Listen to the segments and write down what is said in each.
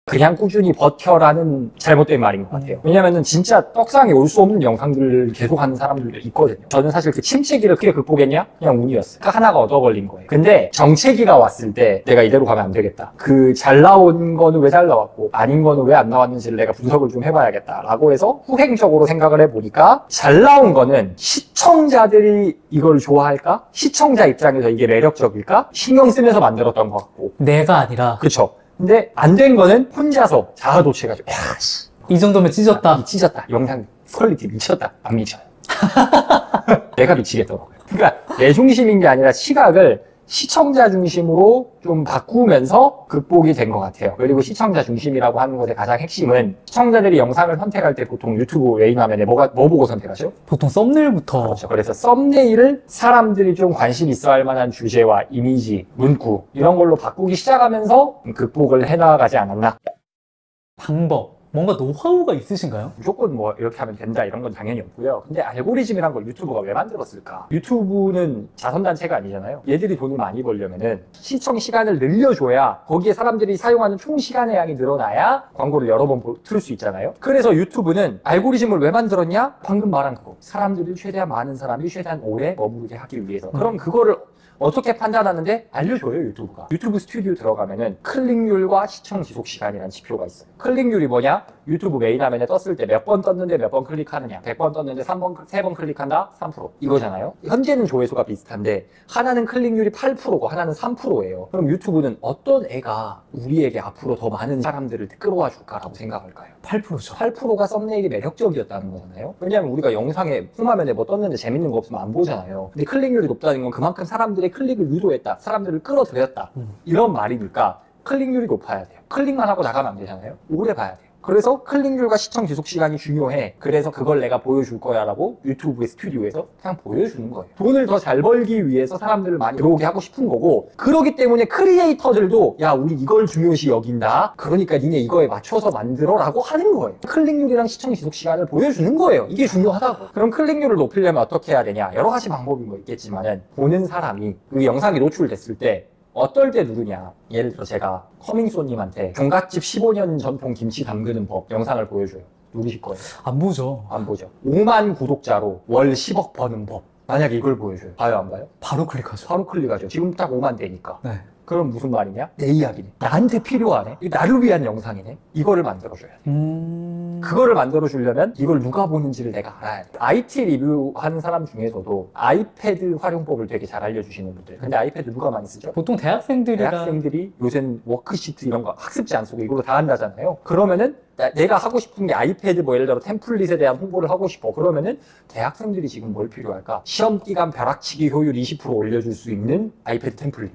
그냥 꾸준히 버텨라는 잘못된 말인 것 같아요. 왜냐면은 진짜 떡상에 올 수 없는 영상들을 계속 하는 사람들도 있거든요. 저는 사실 그 침체기를 어떻게 극복했냐? 그냥 운이었어요. 그 하나가 얻어 걸린 거예요. 근데 정체기가 왔을 때 내가 이대로 가면 안 되겠다. 그 잘 나온 거는 왜 잘 나왔고 아닌 거는 왜 안 나왔는지를 내가 분석을 좀 해봐야겠다 라고 해서 후행적으로 생각을 해보니까 잘 나온 거는 시청자들이 이걸 좋아할까? 시청자 입장에서 이게 매력적일까? 신경 쓰면서 만들었던 것 같고 내가 아니라. 그쵸. 근데 안 된 거는 혼자서 자아도취해가지고 야씨 이 정도면 찢었다. 찢었다. 영상 퀄리티 미쳤다. 안 미쳐요. 내가 미치겠더라고요. 그러니까 내 중심인 게 아니라 시각을 시청자 중심으로 좀 바꾸면서 극복이 된 것 같아요. 그리고 시청자 중심이라고 하는 것의 가장 핵심은 시청자들이 영상을 선택할 때 보통 유튜브 메인 화면에 뭐 보고 선택하죠? 보통 썸네일부터. 그렇죠. 그래서 썸네일을 사람들이 좀 관심 있어 할 만한 주제와 이미지, 문구 이런 걸로 바꾸기 시작하면서 극복을 해나가지 않았나? 방법. 뭔가 노하우가 있으신가요? 무조건 뭐 이렇게 하면 된다 이런 건 당연히 없고요. 근데 알고리즘이란 걸 유튜브가 왜 만들었을까? 유튜브는 자선단체가 아니잖아요. 얘들이 돈을 많이 벌려면은 시청 시간을 늘려줘야 거기에 사람들이 사용하는 총 시간의 양이 늘어나야 광고를 여러 번 틀 수 있잖아요. 그래서 유튜브는 알고리즘을 왜 만들었냐? 방금 말한 그거. 사람들이 최대한 많은 사람이 최대한 오래 머무르게 하기 위해서. 그럼 그거를 어떻게 판단하는데 알려줘요, 유튜브가. 유튜브 스튜디오 들어가면은 클릭률과 시청 지속 시간이라는 지표가 있어요. 클릭률이 뭐냐? 유튜브 메인 화면에 떴을 때 몇 번 떴는데 몇 번 클릭하느냐. 100번 떴는데 3번 클릭한다? 3%. 이거잖아요. 현재는 조회수가 비슷한데 하나는 클릭률이 8%고 하나는 3%예요. 그럼 유튜브는 어떤 애가 우리에게 앞으로 더 많은 사람들을 끌어와 줄까라고 생각할까요? 8%죠. 8%가 썸네일이 매력적이었다는 거잖아요. 왜냐하면 우리가 영상에 홈화면에 뭐 떴는데 재밌는 거 없으면 안 보잖아요. 근데 클릭률이 높다는 건 그만큼 사람들의 클릭을 유도했다. 사람들을 끌어들였다. 이런 말이니까 클릭률이 높아야 돼요. 클릭만 하고 나가면 안 되잖아요. 오래 봐야 돼요. 그래서 클릭률과 시청 지속 시간이 중요해. 그래서 그걸 내가 보여줄 거야 라고 유튜브의 스튜디오에서 그냥 보여주는 거예요. 돈을 더 잘 벌기 위해서 사람들을 많이 들어오게 하고 싶은 거고, 그러기 때문에 크리에이터들도 야 우리 이걸 중요시 여긴다, 그러니까 니네 이거에 맞춰서 만들어 라고 하는 거예요. 클릭률이랑 시청 지속 시간을 보여주는 거예요. 이게 중요하다고. 그럼 클릭률을 높이려면 어떻게 해야 되냐? 여러 가지 방법이 뭐 있겠지만은 보는 사람이 그 영상이 노출됐을 때 어떨 때 누르냐. 예를 들어 제가 커밍소님한테 종갓집 15년 전통 김치 담그는 법 영상을 보여줘요. 누르실 거예요? 안 보죠. 안 보죠. 5만 구독자로 월 10억 버는 법. 만약에 이걸 보여줘요. 봐요, 안 봐요? 바로 클릭하죠. 바로 클릭하죠. 지금 딱 5만 되니까. 네. 그럼 무슨 말이냐? 내 이야기네. 나한테 필요하네. 나를 위한 영상이네. 이거를 만들어줘야 돼. 그거를 만들어주려면 이걸 누가 보는지를 내가 알아야 돼. IT 리뷰하는 사람 중에서도 아이패드 활용법을 되게 잘 알려주시는 분들. 근데 아이패드 누가 많이 쓰죠? 보통 대학생들이랑. 대학생들이 요새는 워크시트 이런 거 학습지 안 쓰고 이걸로 다 한다잖아요. 그러면은 내가 하고 싶은 게 아이패드 뭐 예를 들어 템플릿에 대한 홍보를 하고 싶어. 그러면은 대학생들이 지금 뭘 필요할까? 시험 기간 벼락치기 효율 20% 올려줄 수 있는 아이패드 템플릿.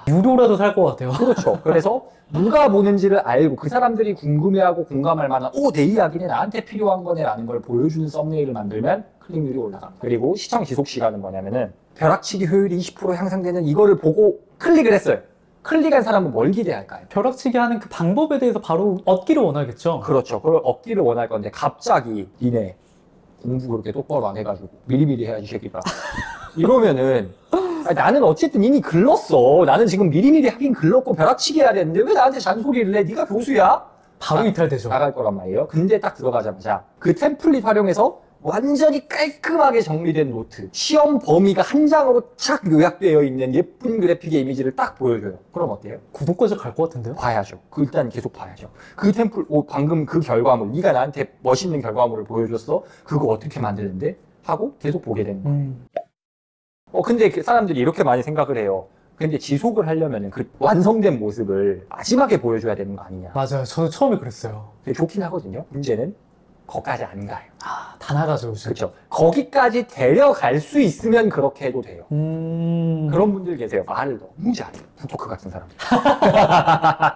유료라도 살 것 같아요. 그렇죠. 그래서 누가 보는지를 알고 그 사람들이 궁금해하고 공감할 만한 내 이야기는 나한테 필요한 거네 라는 걸 보여주는 썸네일을 만들면 클릭률이 올라갑니다. 그리고 시청 지속 시간은 뭐냐면은 벼락치기 효율이 20% 향상되는 이거를 보고 클릭을 했어요. 클릭한 사람은 뭘 기대할까요? 벼락치기 하는 그 방법에 대해서 바로 얻기를 원하겠죠. 그렇죠. 그걸 얻기를 원할 건데 갑자기 니네 공부 그렇게 똑바로 안 해가지고 미리미리 해야지 새끼가 이러면은 나는 어쨌든 이미 글렀어. 나는 지금 미리미리 하긴 글렀고 벼락치기 해야 되는데 왜 나한테 잔소리를 해? 네가 교수야? 바로 이탈되죠. 나갈 거란 말이에요. 근데 딱 들어가자마자 그 템플릿 활용해서 완전히 깔끔하게 정리된 노트, 시험 범위가 한 장으로 착 요약되어 있는 예쁜 그래픽의 이미지를 딱 보여줘요. 그럼 어때요? 구독까지 갈 것 같은데요? 봐야죠. 일단 계속 봐야죠. 그 방금 그 결과물, 네가 나한테 멋있는 결과물을 보여줬어? 그거 어떻게 만드는데? 하고 계속 보게 되는 거예요. 근데 사람들이 이렇게 많이 생각을 해요. 근데 지속을 하려면 그 완성된 모습을 마지막에 보여줘야 되는 거 아니냐. 맞아요. 저도 처음에 그랬어요. 좋긴 하거든요. 문제는 거기까지 안 가요. 다 나가죠, 요즘. 그렇죠. 거기까지 데려갈 수 있으면 그렇게 해도 돼요. 그런 분들 계세요. 말을 너무 잘해. 부토크 같은 사람.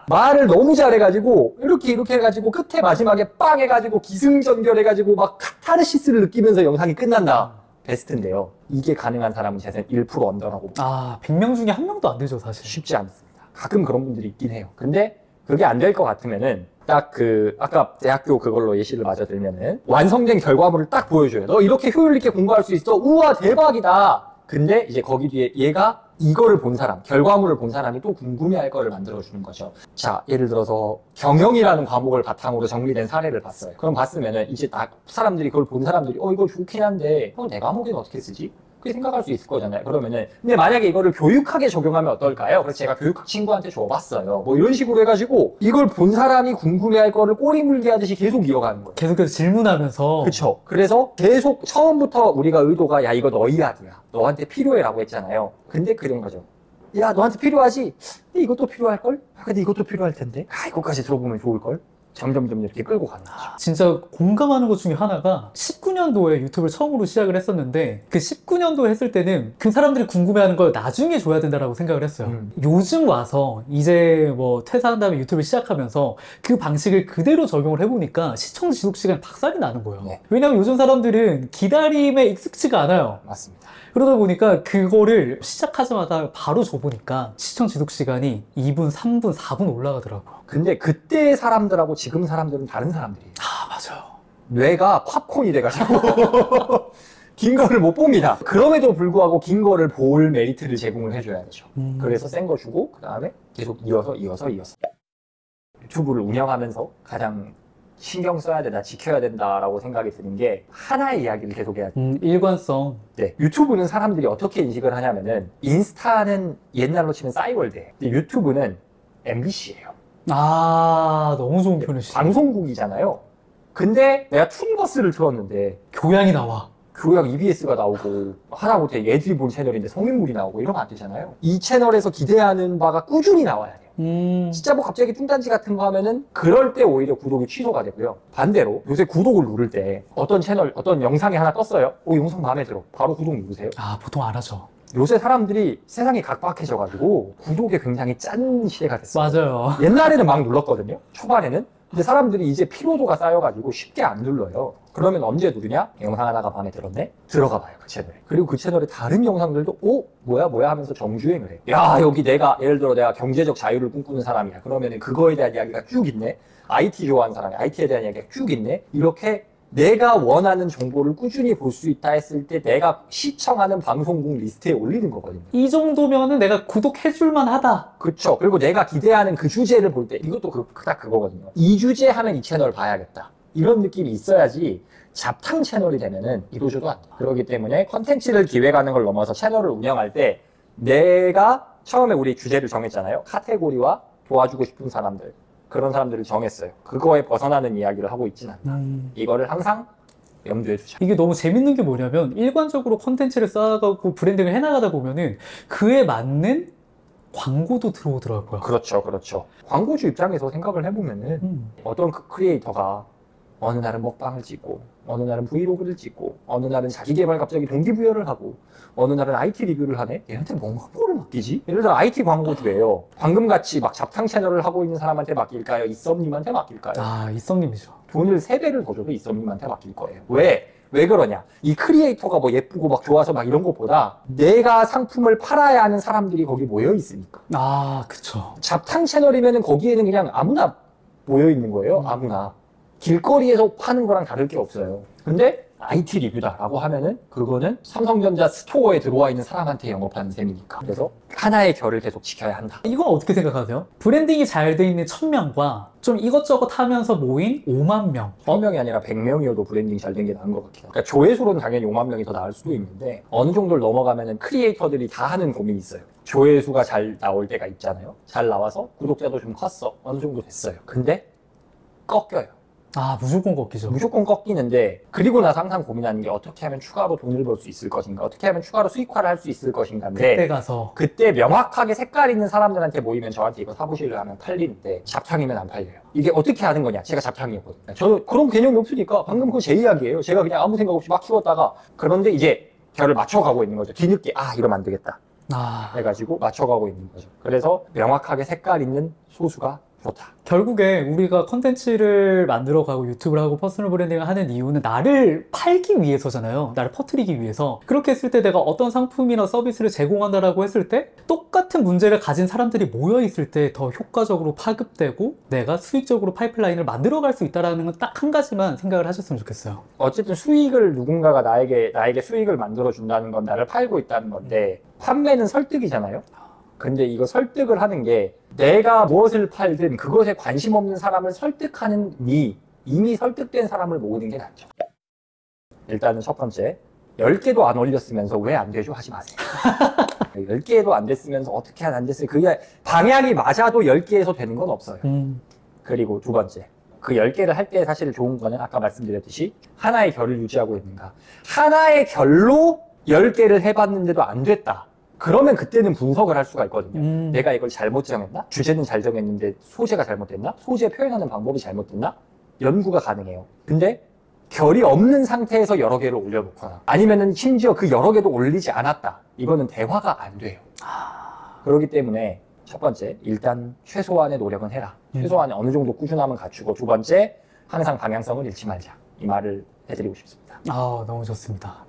말을 너무 잘해가지고 이렇게 해가지고 끝에 마지막에 빵 해가지고 기승전결해가지고 막 카타르시스를 느끼면서 영상이 끝난다. 베스트인데요. 이게 가능한 사람은 재산 1% 언더라고. 100명 중에 한 명도 안 되죠, 사실. 쉽지 않습니다. 가끔 그런 분들이 있긴 해요. 근데 그게 안 될 것 같으면은 딱 아까 대학교 그걸로 예시를 맞아 들면은 완성된 결과물을 딱 보여줘요. 너 이렇게 효율 있게 공부할 수 있어? 우와, 대박이다. 근데 이제 거기 뒤에 얘가 이거를 본 사람, 결과물을 본 사람이 또 궁금해할 거를 만들어주는 거죠. 자, 예를 들어서 경영이라는 과목을 바탕으로 정리된 사례를 봤어요. 그럼 봤으면은 이제 사람들이 그걸 본 사람들이 이거 좋긴 한데 내 과목에는 어떻게 쓰지? 그렇게 생각할 수 있을 거잖아요. 그러면은 근데 만약에 이거를 교육학에 적용하면 어떨까요? 그래서 제가 교육학 친구한테 줘봤어요. 뭐 이런 식으로 해가지고 이걸 본 사람이 궁금해할 거를 꼬리 물게 하듯이 계속 이어가는 거예요. 계속해서 질문하면서. 그쵸. 그래서 계속 처음부터 우리가 의도가 야 이거 너 이야기야. 너한테 필요해라고 했잖아요. 근데 그런 거죠. 야 너한테 필요하지? 근데 이것도 필요할걸? 근데 이것도 필요할 텐데. 이거까지 들어보면 좋을걸? 점점점 이렇게 끌고 가는 거죠. 진짜 공감하는 것 중에 하나가 19년도에 유튜브를 처음으로 시작을 했었는데 그 19년도에 했을 때는 그 사람들이 궁금해하는 걸 나중에 줘야 된다라고 생각을 했어요. 요즘 와서 이제 뭐 퇴사한 다음에 유튜브를 시작하면서 그 방식을 그대로 적용을 해보니까 시청 지속 시간이 박살이 나는 거예요. 네. 왜냐하면 요즘 사람들은 기다림에 익숙치가 않아요. 맞습니다. 그러다 보니까 그거를 시작하자마자 바로 줘보니까 시청 지속 시간이 2분, 3분, 4분 올라가더라고요. 근데 그때 사람들하고 지금 사람들은 다른 사람들이에요. 맞아요. 뇌가 팝콘이 돼가지고 긴 거를 못 봅니다. 그럼에도 불구하고 긴 거를 볼 메리트를 제공을 해줘야 되죠. 그래서 센 거 주고 그 다음에 계속 이어서 유튜브를 운영하면서 가장 신경 써야 된다, 지켜야 된다라고 생각이 드는 게 하나의 이야기를 계속 해야 돼요. 일관성. 네, 유튜브는 사람들이 어떻게 인식을 하냐면은 인스타는 옛날로 치면 싸이월드예요. 근데 유튜브는 MBC예요. 너무 좋은 표현이시죠. 방송국이잖아요. 근데 내가 투니버스를 틀었는데 교양이 나와. 교양 EBS가 나오고 하다못해 애들이 본 채널인데 성인물이 나오고 이러면 안 되잖아요. 이 채널에서 기대하는 바가 꾸준히 나와야 돼요. 진짜 뭐 갑자기 뚱딴지 같은 거 하면은 그럴 때 오히려 구독이 취소가 되고요. 반대로 요새 구독을 누를 때 어떤 채널, 어떤 영상이 하나 떴어요. 영상 마음에 들어. 바로 구독 누르세요. 보통 안 하죠. 요새 사람들이 세상이 각박해져가지고 구독에 굉장히 짠 시대가 됐어요. 맞아요. 옛날에는 막 눌렀거든요. 초반에는. 근데 사람들이 이제 피로도가 쌓여가지고 쉽게 안 눌러요. 그러면 언제 누르냐? 영상 하나가 마음에 들었네? 들어가 봐요, 그 채널에. 그리고 그 채널에 다른 영상들도 뭐야 하면서 정주행을 해. 야, 여기 예를 들어 내가 경제적 자유를 꿈꾸는 사람이야. 그러면은 그거에 대한 이야기가 쭉 있네. IT 좋아하는 사람이 IT에 대한 이야기가 쭉 있네. 이렇게 내가 원하는 정보를 꾸준히 볼 수 있다 했을 때 내가 시청하는 방송국 리스트에 올리는 거거든요. 이 정도면은 내가 구독해줄만 하다. 그렇죠. 그리고 내가 기대하는 그 주제를 볼 때 이것도 딱 그거거든요. 이 주제 하면 이 채널 봐야겠다. 이런 느낌이 있어야지 잡탕 채널이 되면은 이도저도 안 돼. 그렇기 때문에 컨텐츠를 기획하는 걸 넘어서 채널을 운영할 때 내가 처음에 우리 주제를 정했잖아요. 카테고리와 도와주고 싶은 사람들. 그런 사람들을 정했어요. 그거에 벗어나는 이야기를 하고 있진 않다. 이거를 항상 염두에 두자. 이게 너무 재밌는 게 뭐냐면 일관적으로 콘텐츠를 쌓아가고 브랜딩을 해나가다 보면은 그에 맞는 광고도 들어오더라고요. 그렇죠. 광고주 입장에서 생각을 해보면은 어떤 크리에이터가 어느 날은 먹방을 찍고 어느 날은 브이로그를 찍고 어느 날은 자기 개발 갑자기 동기부여를 하고 어느 날은 IT 리뷰를 하네? 얘한테 뭔가 뭐를 맡기지? 예를 들어 IT 광고주예요. 방금같이 막 잡탕 채널을 하고 있는 사람한테 맡길까요? 이썸님한테 맡길까요? 이썸님이죠. 돈을 3배를 더 줘도 이썸님한테 맡길 거예요. 왜 그러냐? 이 크리에이터가 뭐 예쁘고 막 좋아서 막 이런 것보다 내가 상품을 팔아야 하는 사람들이 거기 모여 있으니까. 그쵸. 잡탕 채널이면은 거기에는 그냥 아무나 모여 있는 거예요. 아무나. 길거리에서 파는 거랑 다를 게 없어요. 근데 IT 리뷰다라고 하면은 그거는 삼성전자 스토어에 들어와 있는 사람한테 영업하는 셈이니까. 그래서 하나의 결을 계속 지켜야 한다. 이건 어떻게 생각하세요? 브랜딩이 잘 돼 있는 1000명과 좀 이것저것 하면서 모인 5만 명. 1000명이 아니라 100명이어도 브랜딩 잘 된 게 나은 것 같아요. 그러니까 조회수로는 당연히 5만 명이 더 나을 수도 있는데 어느 정도를 넘어가면은 크리에이터들이 다 하는 고민이 있어요. 조회수가 잘 나올 때가 있잖아요. 잘 나와서 구독자도 좀 컸어. 어느 정도 됐어요. 근데 꺾여요. 무조건 꺾이죠. 무조건 꺾이는데 그리고 나서 항상 고민하는 게 어떻게 하면 추가로 돈을 벌 수 있을 것인가, 어떻게 하면 추가로 수익화를 할 수 있을 것인가인데 그때 가서 그때 명확하게 색깔 있는 사람들한테 모이면 저한테 이거 사보실래 하면 팔리는데 잡탕이면 안 팔려요. 이게 어떻게 하는 거냐? 제가 잡탕이었거든요. 저는 그런 개념이 없으니까 방금 그거 제 이야기예요. 제가 그냥 아무 생각 없이 막 키웠다가 그런데 이제 결을 맞춰가고 있는 거죠. 뒤늦게 이러면 안 되겠다 해가지고 맞춰가고 있는 거죠. 그래서 명확하게 색깔 있는 소수가 좋다. 결국에 우리가 컨텐츠를 만들어가고 유튜브를 하고 퍼스널 브랜딩을 하는 이유는 나를 팔기 위해서잖아요. 나를 퍼뜨리기 위해서. 그렇게 했을 때 내가 어떤 상품이나 서비스를 제공한다라고 했을 때 똑같은 문제를 가진 사람들이 모여있을 때 더 효과적으로 파급되고 내가 수익적으로 파이프라인을 만들어갈 수 있다는 건 딱 한 가지만 생각을 하셨으면 좋겠어요. 어쨌든 수익을 누군가가 나에게 수익을 만들어준다는 건 나를 팔고 있다는 건데 판매는 설득이잖아요. 근데 이거 설득을 하는 게 내가 무엇을 팔든 그것에 관심 없는 사람을 설득하는 이미 설득된 사람을 모으는 게 낫죠. 일단은 첫 번째, 10개도 안 올렸으면서 왜 안 되죠? 하지 마세요. 10개도 안 됐으면서 어떻게 안 됐어요? 그게 방향이 맞아도 10개에서 되는 건 없어요. 그리고 두 번째, 그 10개를 할 때 사실 좋은 거는 아까 말씀드렸듯이 하나의 결을 유지하고 있는가. 하나의 결로 10개를 해봤는데도 안 됐다. 그러면 그때는 분석을 할 수가 있거든요. 내가 이걸 잘못 정했나? 주제는 잘 정했는데 소재가 잘못됐나? 소재 표현하는 방법이 잘못됐나? 연구가 가능해요. 근데 결이 없는 상태에서 여러 개를 올려놓거나 아니면은 심지어 그 여러 개도 올리지 않았다. 이거는 대화가 안 돼요. 그렇기 때문에 첫 번째, 일단 최소한의 노력은 해라. 최소한의 어느 정도 꾸준함은 갖추고 두 번째, 항상 방향성을 잃지 말자. 이 말을 해드리고 싶습니다. 아, 너무 좋습니다.